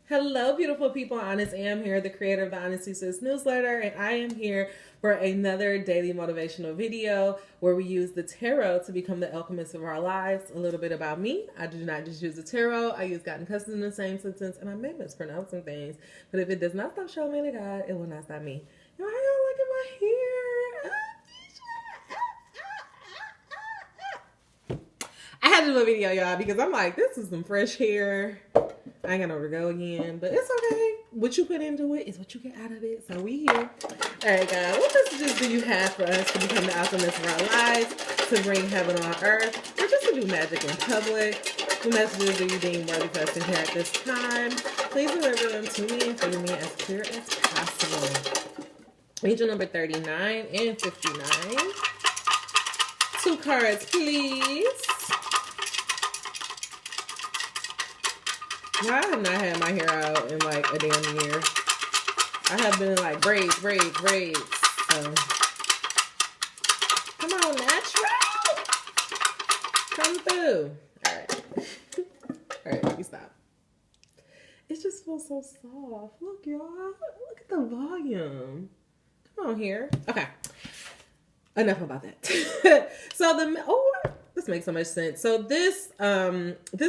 Hello, beautiful people. Honest Am here, the creator of the Honesty Sis newsletter, and I am here for another daily motivational video where we use the tarot to become the alchemists of our lives. A little bit about me. I do not just use the tarot. I use God and customs in the same sentence, and I may mispronounce some things, but if it does not stop showing me to God, it will not stop me. Yo, how y'all look at my hair? I had to do a video, y'all, because I'm like, this is some fresh hair. I ain't got nowhere to go again, but it's okay. What you put into it is what you get out of it. So we here. All right, guys. What messages do you have for us to become the alchemists of our lives, to bring heaven on earth, or just to do magic in public? What messages do you deem worthy for us to hear at this time? Please deliver them to me and for me as clear as possible. Angel number 39 and 59. 2 cards, please. Well, I have not had my hair out in like a damn year. I have been in like braids. So, come on, natural. Come through. All right. All right, let me stop. It just feels so soft. Look, y'all. Look at the volume. Come on here. Okay. Enough about that. This makes so much sense. So this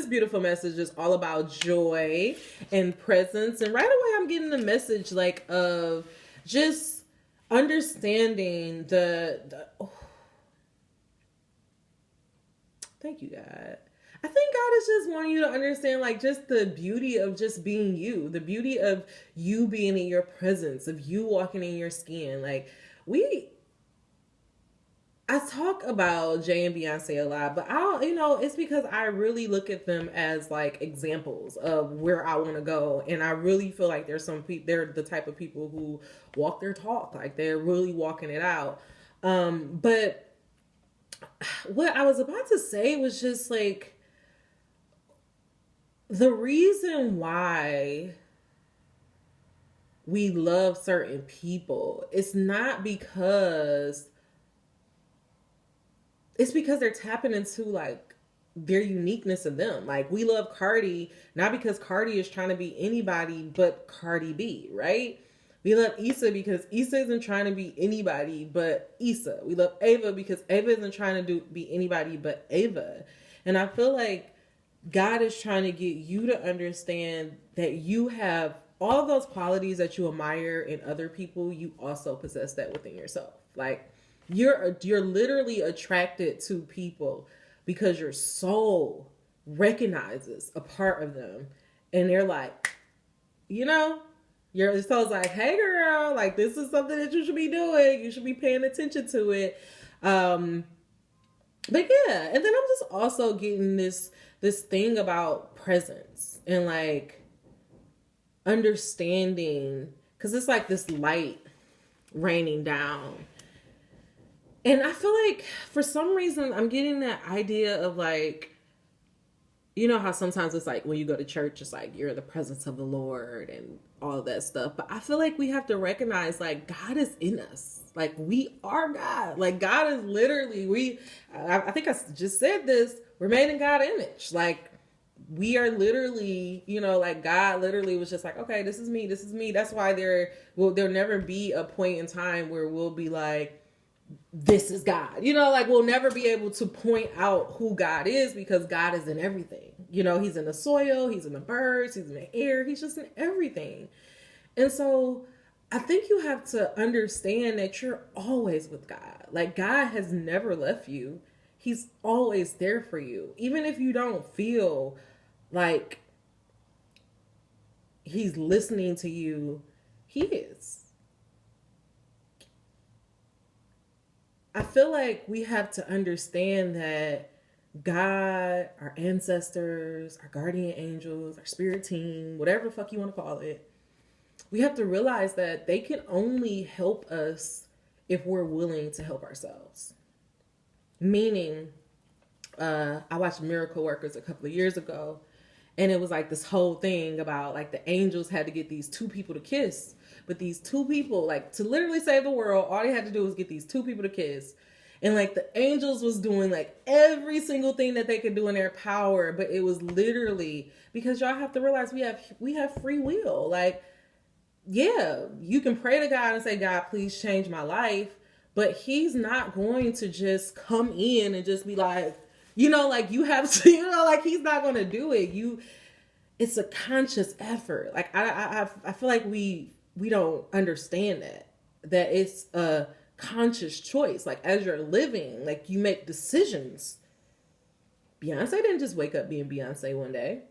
beautiful message is all about joy and presence. And right away I'm getting the message like of just understanding thank you, God. I think God is just wanting you to understand like just the beauty of just being you, the beauty of you being in your presence, of you walking in your skin. Like I talk about Jay and Beyonce a lot, but it's because I really look at them as like examples of where I want to go. And I really feel like there's some people, they're the type of people who walk their talk, like they're really walking it out. But what I was about to say was just like, the reason why we love certain people, it's not because it's because they're tapping into like their uniqueness of them. Like we love Cardi, not because Cardi is trying to be anybody but Cardi B, right? We love Issa because Issa isn't trying to be anybody but Issa. We love Ava because Ava isn't trying to be anybody but Ava. And I feel like God is trying to get you to understand that you have all those qualities that you admire in other people. You also possess that within yourself. Like, you're literally attracted to people because your soul recognizes a part of them, and they're like, your soul's like, hey girl, like this is something that you should be doing. You should be paying attention to it. But yeah, and then I'm just also getting this thing about presence and like understanding, because it's like this light raining down. And I feel like for some reason I'm getting that idea of like, you know how sometimes it's like when you go to church, it's like you're in the presence of the Lord and all of that stuff. But I feel like we have to recognize like God is in us. Like we are God. Like God is literally, I think I just said this, we're made in God's image. Like we are literally, like God literally was just like, okay, this is me. That's why there'll never be a point in time where we'll be like, this is God. Like we'll never be able to point out who God is because God is in everything. He's in the soil, he's in the birds, he's in the air, he's just in everything. And so I think you have to understand that you're always with God. Like God has never left you. He's always there for you. Even if you don't feel like he's listening to you, he is. I feel like we have to understand that God, our ancestors, our guardian angels, our spirit team, whatever the fuck you want to call it, we have to realize that they can only help us if we're willing to help ourselves. Meaning, I watched Miracle Workers a couple of years ago, and it was like this whole thing about like the angels had to get these 2 people to kiss. But these 2 people, like to literally save the world, all they had to do was get these 2 people to kiss. And like the angels was doing like every single thing that they could do in their power, but it was literally because y'all have to realize we have free will. Like, yeah, you can pray to God and say, God, please change my life, but he's not going to just come in and just be like, like you have to, like he's not going to do it. It's a conscious effort. Like I feel like we don't understand that it's a conscious choice. Like as you're living, like you make decisions. Beyonce didn't just wake up being Beyonce one day.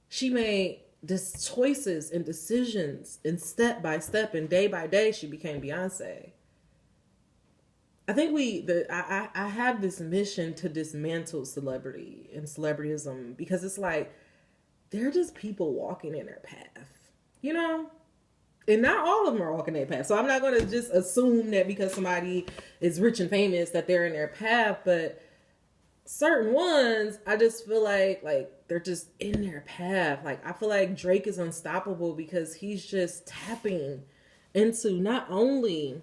She made choices and decisions, and step by step and day by day she became Beyonce. I think I have this mission to dismantle celebrity and celebrityism, because it's like they're just people walking in their path, and not all of them are walking their path. So I'm not going to just assume that because somebody is rich and famous that they're in their path, but certain ones, I just feel like they're just in their path. Like I feel like Drake is unstoppable because he's just tapping into not only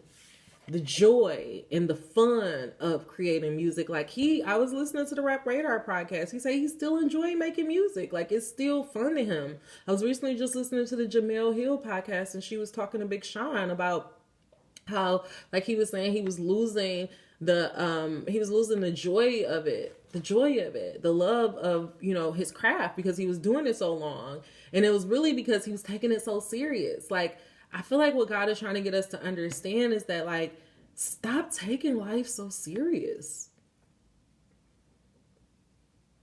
the joy and the fun of creating music. Like I was listening to the Rap Radar podcast. He said he's still enjoying making music. Like it's still fun to him. I was recently just listening to the Jamel Hill podcast, and she was talking to Big Sean about how, like he was saying, he was losing the joy of it, the love of, his craft, because he was doing it so long. And it was really because he was taking it so serious. Like, I feel like what God is trying to get us to understand is that, like, stop taking life so serious.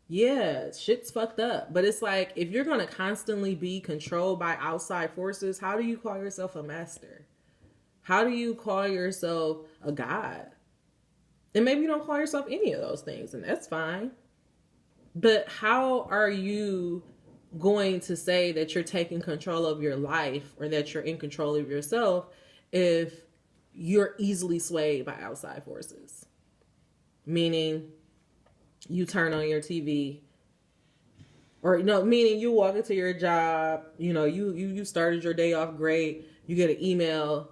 Yeah, shit's fucked up. But it's like, if you're going to constantly be controlled by outside forces, how do you call yourself a master? How do you call yourself a god? And maybe you don't call yourself any of those things, and that's fine. But how are you going to say that you're taking control of your life, or that you're in control of yourself, if you're easily swayed by outside forces? Meaning you turn on your TV, or meaning you walk into your job, you started your day off great, you get an email,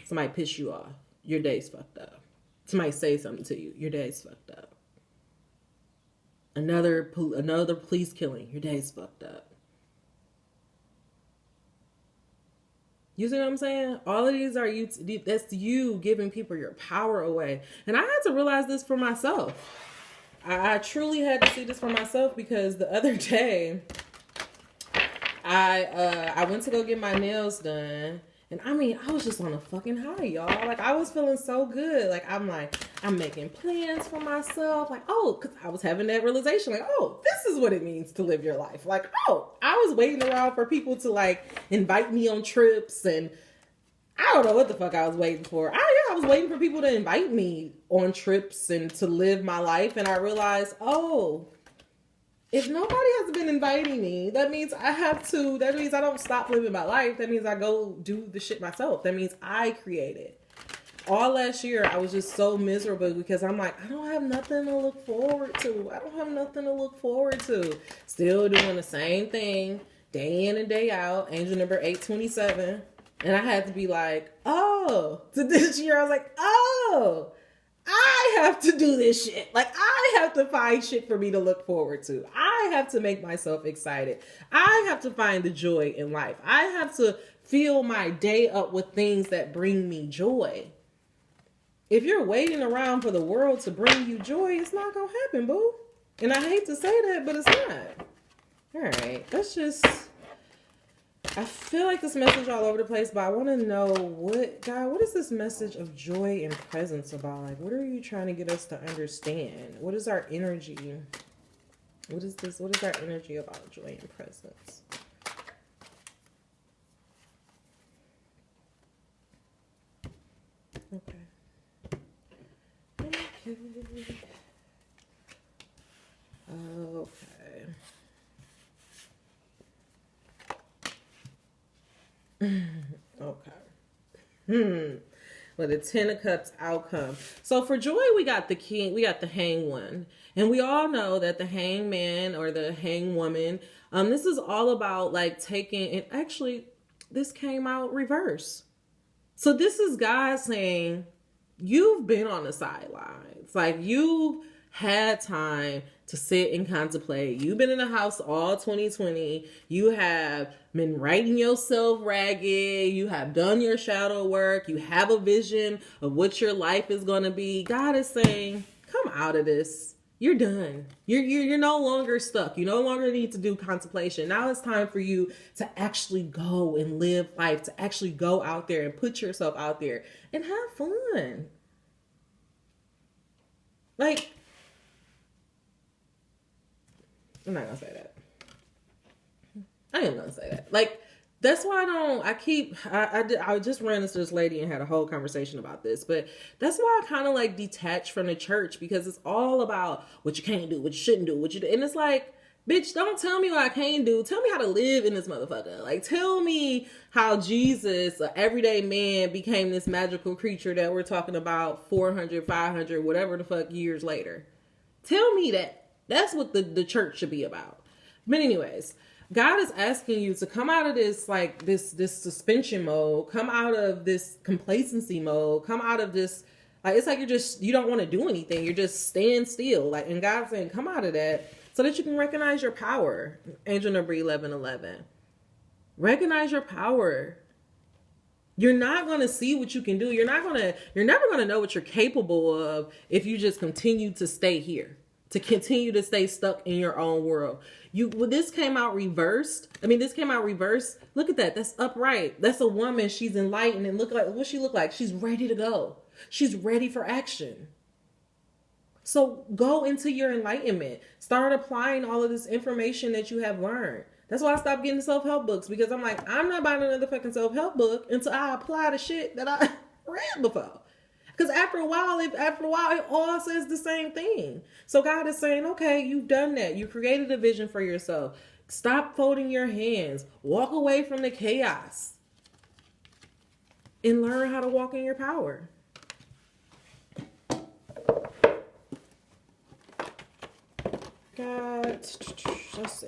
somebody piss you off, your day's fucked up. Somebody say something to you, your day's fucked up. Another police killing, your day's fucked up. You see what I'm saying? All of these are that's you giving people your power away. And I had to realize this for myself. I truly had to see this for myself, because the other day I went to go get my nails done. And I was just on a fucking high, y'all. Like, I was feeling so good. Like, I'm making plans for myself. Like, because I was having that realization. Like, this is what it means to live your life. Like, I was waiting around for people to, like, invite me on trips. And I don't know what the fuck I was waiting for. I was waiting for people to invite me on trips and to live my life. And I realized, if nobody has been inviting me, that means I don't stop living my life. That means I go do the shit myself. That means I create it. All last year, I was just so miserable because I'm like, I don't have nothing to look forward to. Still doing the same thing, day in and day out, angel number 827. And I had to be like, to this year, I was like, I have to do this shit. Like, I have to find shit for me to look forward to. I have to make myself excited. I have to find the joy in life. I have to fill my day up with things that bring me joy. If you're waiting around for the world to bring you joy, it's not going to happen, boo. And I hate to say that, but it's not. All right, let's just... I feel like this message all over the place, but I want to know what is this message of joy and presence about? Like, what are you trying to get us to understand? What is our energy? What is this? What is our energy about joy and presence? Okay. Okay. Well, the 10 of Cups outcome. So for joy, we got the king, we got the hang one. And we all know that the hangman or the hang woman, this is all about like taking, and actually this came out reverse. So this is God saying, you've been on the sidelines. Like, you had time to sit and contemplate. You've been in the house all 2020. You have been writing yourself ragged. You have done your shadow work. You have a vision of what your life is going to be. God is saying, come out of this. You're done. You're no longer stuck. You no longer need to do contemplation. Now it's time for you to actually go and live life, to actually go out there and put yourself out there and have fun. Like, I'm not gonna say that. I am gonna say that. Like, that's why I just ran into this lady and had a whole conversation about this, but that's why I kind of like detach from the church, because it's all about what you can't do, what you shouldn't do, what you do. And it's like, bitch, don't tell me what I can't do. Tell me how to live in this motherfucker. Like, tell me how Jesus, an everyday man, became this magical creature that we're talking about 400, 500, whatever the fuck years later. Tell me that. That's what the church should be about. But anyways, God is asking you to come out of this, like, this suspension mode, come out of this complacency mode, come out of this, like, it's like you don't want to do anything. You're just staying still. Like, and God's saying, come out of that so that you can recognize your power. Angel number 1111. Recognize your power. You're not going to see what you can do. You're never going to know what you're capable of if you just continue to stay here, to continue to stay stuck in your own world. This came out reversed. Look at that. That's upright. That's a woman. She's enlightened. And look like what she look like. She's ready to go. She's ready for action. So go into your enlightenment. Start applying all of this information that you have learned. That's why I stopped getting self-help books, because I'm like, I'm not buying another fucking self-help book until I apply the shit that I read before. Because after a while, it all says the same thing. So God is saying, okay, you've done that. You created a vision for yourself. Stop folding your hands. Walk away from the chaos. And learn how to walk in your power. God, let's see.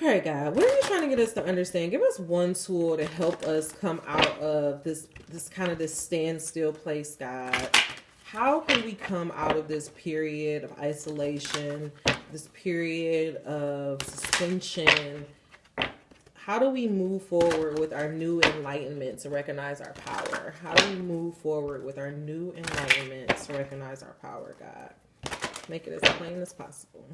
All right, God, what are you trying to get us to understand? Give us one tool to help us come out of this standstill place, God. How can we come out of this period of isolation, this period of suspension? How do we move forward with our new enlightenment to recognize our power? How do we move forward with our new enlightenment to recognize our power, God? Make it as plain as possible.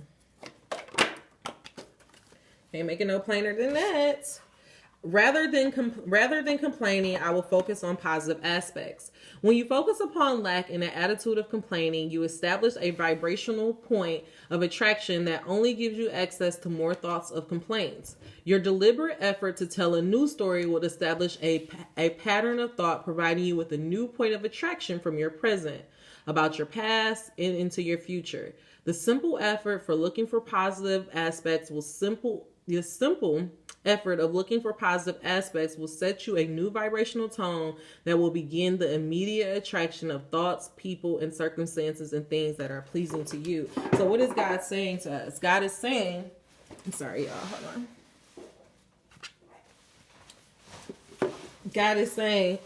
Can't make it no plainer than that. Rather than complaining, I will focus on positive aspects. When you focus upon lack and an attitude of complaining, you establish a vibrational point of attraction that only gives you access to more thoughts of complaints. Your deliberate effort to tell a new story will establish a pattern of thought, providing you with a new point of attraction from your present, about your past, and into your future. The simple effort for looking for positive aspects will effort of looking for positive aspects will set you a new vibrational tone that will begin the immediate attraction of thoughts, people, and circumstances and things that are pleasing to you. So what is God saying to us? God is saying, I'm sorry, y'all, hold on. God is saying,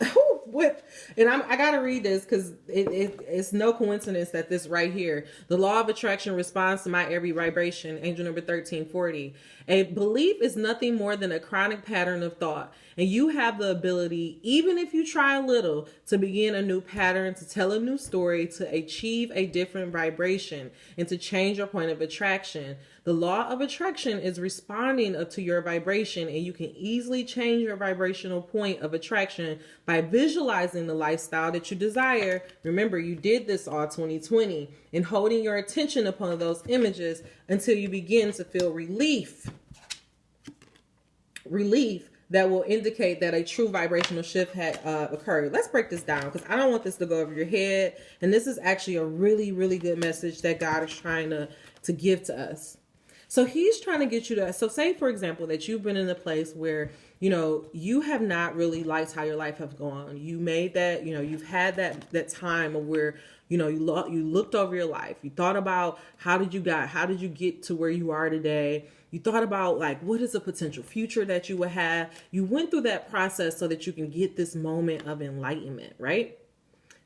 I gotta read this because it's no coincidence that this right here, the law of attraction responds to my every vibration, angel number 1340. A belief is nothing more than a chronic pattern of thought, and you have the ability, even if you try a little, to begin a new pattern, to tell a new story, to achieve a different vibration, and to change your point of attraction. The law of attraction is responding to your vibration, and you can easily change your vibrational point of attraction by visualizing the lifestyle that you desire. Remember, you did this all 2020, and holding your attention upon those images until you begin to feel relief that will indicate that a true vibrational shift had occurred. Let's break this down, because I don't want this to go over your head. And this is actually a really, really good message that God is trying to give to us. So he's trying to get you to, so say, for example, that you've been in a place where, you have not really liked how your life has gone. You made that, you've had that time of where, you looked over your life. You thought about how did you get to where you are today? You thought about, like, what is a potential future that you would have? You went through that process so that you can get this moment of enlightenment, right?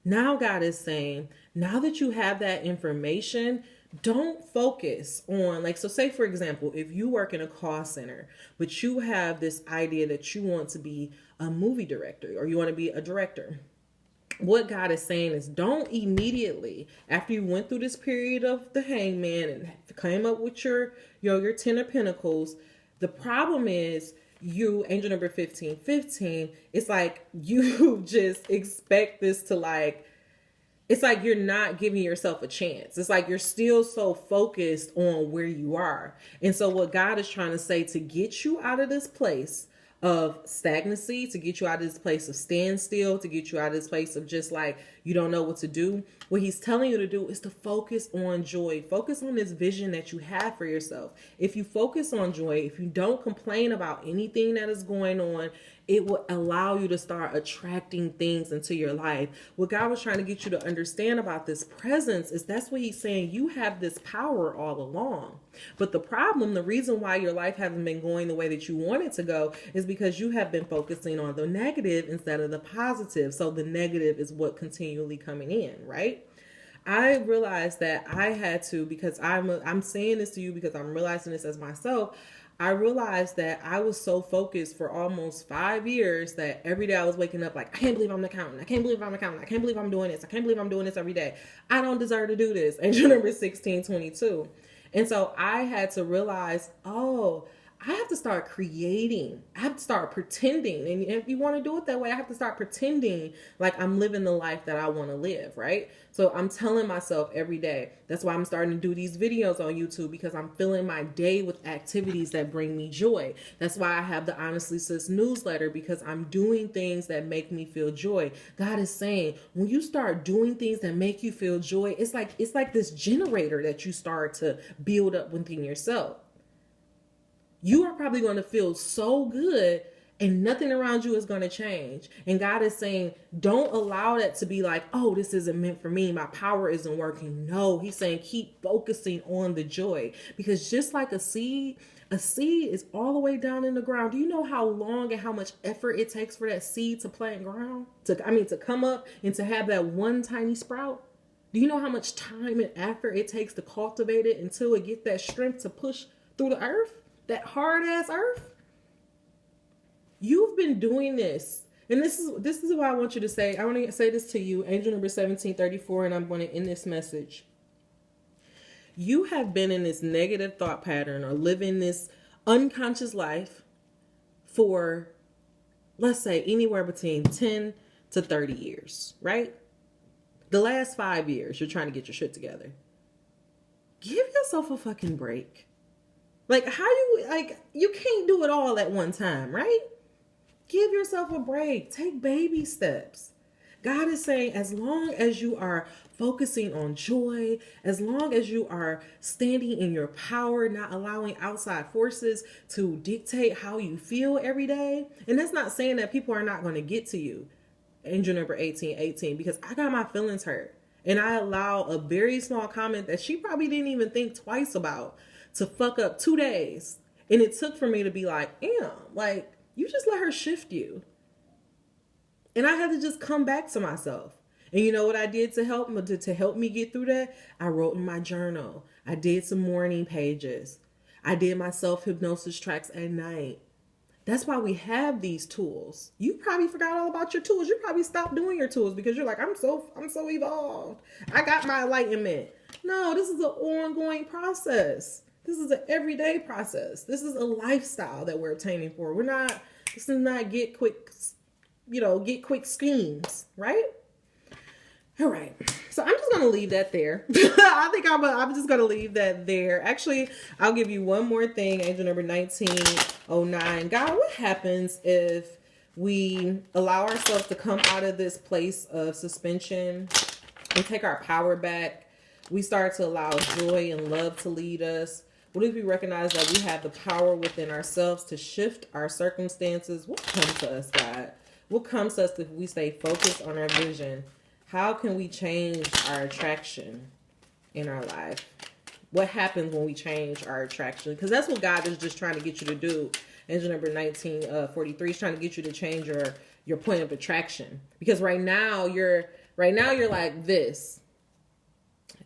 Now God is saying, now that you have that information, don't focus on, like, so say for example, if you work in a call center, but you have this idea that you want to be a movie director or you want to be a director. What God is saying is, don't immediately, after you went through this period of the hangman and came up with your 10 of pentacles, the problem is, you, angel number 1515, it's like you just expect this to, like, it's like you're not giving yourself a chance. It's like you're still so focused on where you are. And so what God is trying to say, to get you out of this place of stagnancy, to get you out of this place of standstill, to get you out of this place of just like you don't know what to do, what he's telling you to do is to focus on joy. Focus on this vision that you have for yourself. If you focus on joy, if you don't complain about anything that is going on, it will allow you to start attracting things into your life. What God was trying to get you to understand about this presence is, that's what he's saying. You have this power all along. But the problem, the reason why your life hasn't been going the way that you want it to go, is because you have been focusing on the negative instead of the positive. So the negative is what continually coming in, right? I realized that I had to, because I'm saying this to you because I'm realizing this as myself. I realized that I was so focused for almost 5 years that every day I was waking up like, I can't believe I'm an accountant. I can't believe I'm an accountant. I can't believe I'm doing this. I can't believe I'm doing this every day. I don't deserve to do this. Angel number 1622. And so I had to realize, oh, I have to start creating. I have to start pretending. And if you want to do it that way, I have to start pretending like I'm living the life that I want to live, right? So I'm telling myself every day. That's why I'm starting to do these videos on YouTube, because I'm filling my day with activities that bring me joy. That's why I have the Honestly Sis newsletter, because I'm doing things that make me feel joy. God is saying, when you start doing things that make you feel joy, it's like this generator that you start to build up within yourself. You are probably going to feel so good and nothing around you is going to change. And God is saying, don't allow that to be like, oh, this isn't meant for me. My power isn't working. No, he's saying, keep focusing on the joy. Because just like a seed is all the way down in the ground. Do you know how long and how much effort it takes for that seed to plant ground? To come up and to have that one tiny sprout? Do you know how much time and effort it takes to cultivate it until it gets that strength to push through the earth? That hard ass earth? You've been doing this. And this is what I want you to say. I want to say this to you, angel number 1734, and I'm going to end this message. You have been in this negative thought pattern or living this unconscious life for, let's say, anywhere between 10 to 30 years, right? The last 5 years, you're trying to get your shit together. Give yourself a fucking break. Like, you can't do it all at one time, right? Give yourself a break. Take baby steps. God is saying, as long as you are focusing on joy, as long as you are standing in your power, not allowing outside forces to dictate how you feel every day. And that's not saying that people are not going to get to you. Angel number 1818, because I got my feelings hurt. And I allow a very small comment that she probably didn't even think twice about to fuck up 2 days. And it took for me to be like, damn, like, you just let her shift you. And I had to just come back to myself. And you know what I did to help me get through that? I wrote in my journal. I did some morning pages. I did my self-hypnosis tracks at night. That's why we have these tools. You probably forgot all about your tools. You probably stopped doing your tools because you're like, I'm so evolved. I got my enlightenment. No, this is an ongoing process. This is an everyday process. This is a lifestyle that we're obtaining for. This is not get quick schemes, right? All right. So I'm just going to leave that there. I think I'm just going to leave that there. Actually, I'll give you one more thing. Angel number 1909. God, what happens if we allow ourselves to come out of this place of suspension and take our power back? We start to allow joy and love to lead us. What if we recognize that we have the power within ourselves to shift our circumstances? What comes to us, God? What comes to us if we stay focused on our vision? How can we change our attraction in our life? What happens when we change our attraction? Because that's what God is just trying to get you to do. Angel number 1943 is trying to get you to change your point of attraction. Because right now you're Right now you're like this.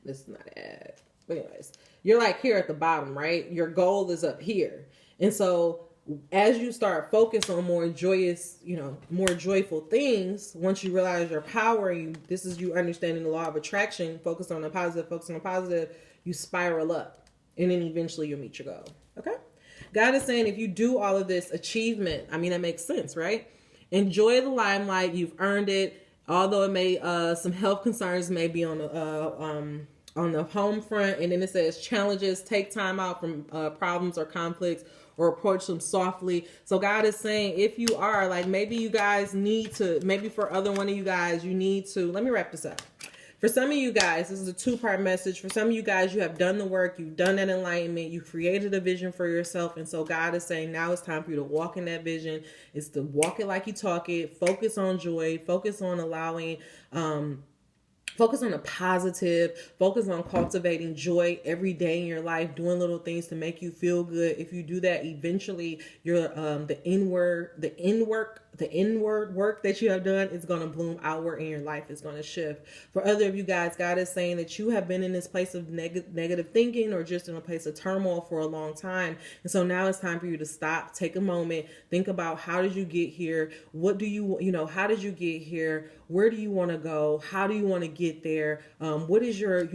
This is not an ad. But anyways, you're like here at the bottom, right? Your goal is up here. And so as you start focus on more joyous, more joyful things, once you realize your power, this is you understanding the law of attraction, focus on the positive, you spiral up. And then eventually you'll meet your goal. Okay? God is saying if you do all of this achievement, I mean, that makes sense, right? Enjoy the limelight. You've earned it. Although it may, some health concerns may be on the home front. And then it says challenges, take time out from problems or conflicts, or approach them softly. So God is saying, if you are like, maybe you guys need to, maybe for other one of you guys, you need to, let me wrap this up. For some of you guys, this is a 2-part message. For some of you guys, you have done the work, you've done that enlightenment, you created a vision for yourself. And so God is saying, now it's time for you to walk in that vision. It's to walk it like you talk it, focus on joy, focus on allowing, focus on the positive, focus on cultivating joy every day in your life, doing little things to make you feel good. If you do that, eventually your the inward work that you have done is going to bloom outward and your life is going to shift. For other of you guys, God is saying that you have been in this place of negative thinking or just in a place of turmoil for a long time. And so now it's time for you to stop, take a moment, think about how did you get here? What do how did you get here? Where do you want to go? How do you want to get there? What is your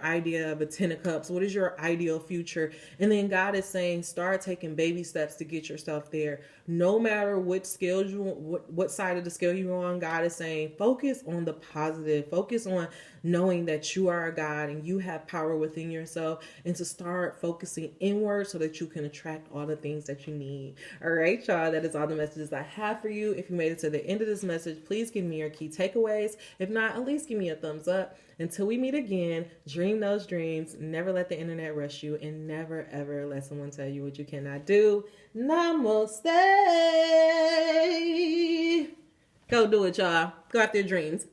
idea of a 10 of cups? What is your ideal future? And then God is saying, start taking baby steps to get yourself there. No matter what scale what side of the scale you're on, God is saying, focus on the positive, focus on knowing that you are a God and you have power within yourself, and to start focusing inward so that you can attract all the things that you need. All right, y'all, that is all the messages I have for you. If you made it to the end of this message, please give me your key takeaways. If not, at least give me a thumbs up. Until we meet again, dream those dreams, never let the internet rush you, and never ever let someone tell you what you cannot do. Namaste. Go do it, y'all. Go after your dreams.